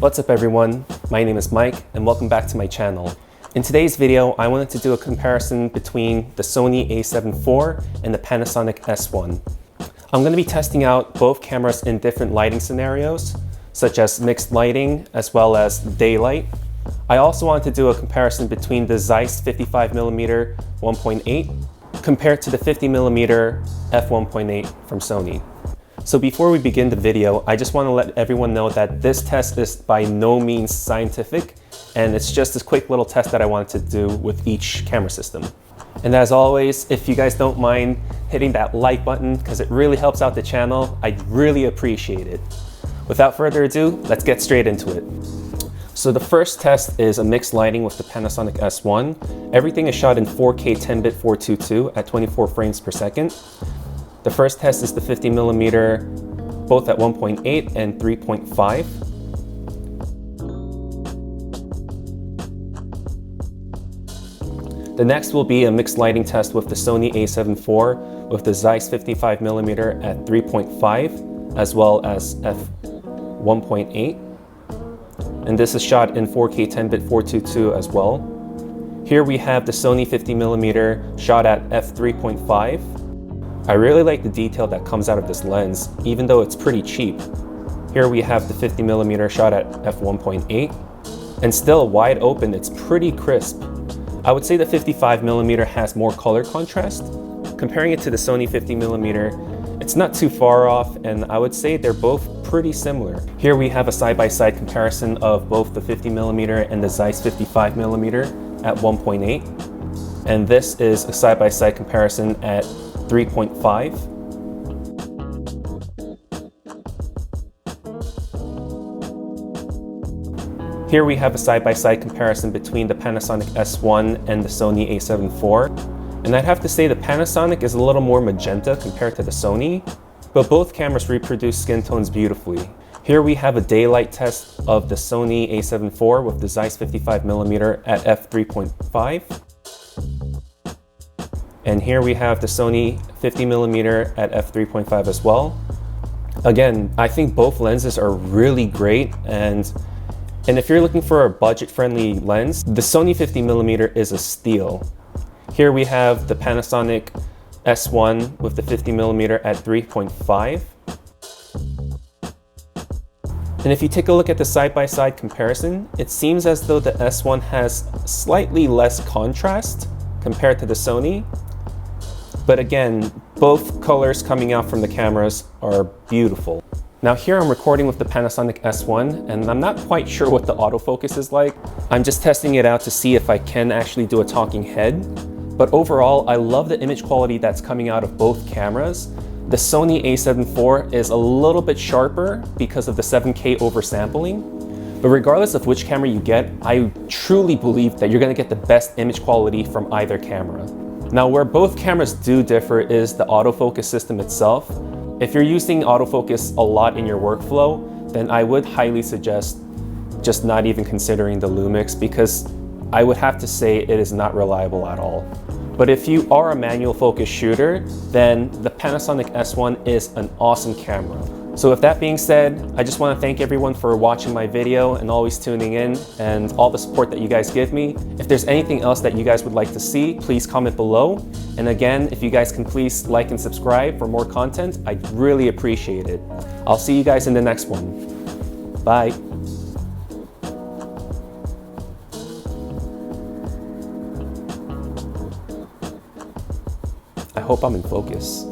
What's up everyone, my name is Mike and welcome back to my channel. In today's video, I wanted to do a comparison between the Sony A7 IV and the Panasonic S1. I'm going to be testing out both cameras in different lighting scenarios, such as mixed lighting as well as daylight. I also wanted to do a comparison between the Zeiss 55mm 1.8 compared to the 50mm f1.8 from Sony. So before we begin the video, I just want to let everyone know that this test is by no means scientific, and it's just a quick little test that I wanted to do with each camera system. And as always, if you guys don't mind hitting that like button, because it really helps out the channel, I'd really appreciate it. Without further ado, let's get straight into it. So the first test is a mixed lighting with the Panasonic S1. Everything is shot in 4K 10-bit 422 at 24 frames per second. The first test is the 50mm, both at 1.8 and 3.5. The next will be a mixed lighting test with the Sony A7 IV with the Zeiss 55mm at 3.5 as well as f1.8. And this is shot in 4K 10-bit 422 as well. Here we have the Sony 50mm shot at f3.5. I really like the detail that comes out of this lens, even though it's pretty cheap. Here we have the 50mm shot at f1.8, and still wide open, it's pretty crisp. I would say the 55mm has more color contrast. Comparing it to the Sony 50mm, it's not too far off, and I would say they're both pretty similar. Here we have a side-by-side comparison of both the 50mm and the Zeiss 55mm at 1.8, and this is a side-by-side comparison at 3.5. Here we have a side-by-side comparison between the Panasonic S1 and the Sony A7 IV. And I'd have to say the Panasonic is a little more magenta compared to the Sony, but both cameras reproduce skin tones beautifully. Here we have a daylight test of the Sony A7 IV with the Zeiss 55mm at f3.5. And here we have the Sony 50mm at f3.5 as well. Again, I think both lenses are really great, and if you're looking for a budget-friendly lens, the Sony 50mm is a steal. Here we have the Panasonic S1 with the 50mm at 3.5. And if you take a look at the side-by-side comparison, it seems as though the S1 has slightly less contrast compared to the Sony. But again, both colors coming out from the cameras are beautiful. Now here I'm recording with the Panasonic S1, and I'm not quite sure what the autofocus is like. I'm just testing it out to see if I can actually do a talking head. But overall, I love the image quality that's coming out of both cameras. The Sony A7 IV is a little bit sharper because of the 7K oversampling. But regardless of which camera you get, I truly believe that you're gonna get the best image quality from either camera. Now, where both cameras do differ is the autofocus system itself. If you're using autofocus a lot in your workflow, then I would highly suggest just not even considering the LUMIX, because I would have to say it is not reliable at all. But if you are a manual focus shooter, then the Panasonic S1 is an awesome camera. So with that being said, I just want to thank everyone for watching my video and always tuning in and all the support that you guys give me. If there's anything else that you guys would like to see, please comment below. And again, if you guys can please like and subscribe for more content, I'd really appreciate it. I'll see you guys in the next one. Bye. I hope I'm in focus.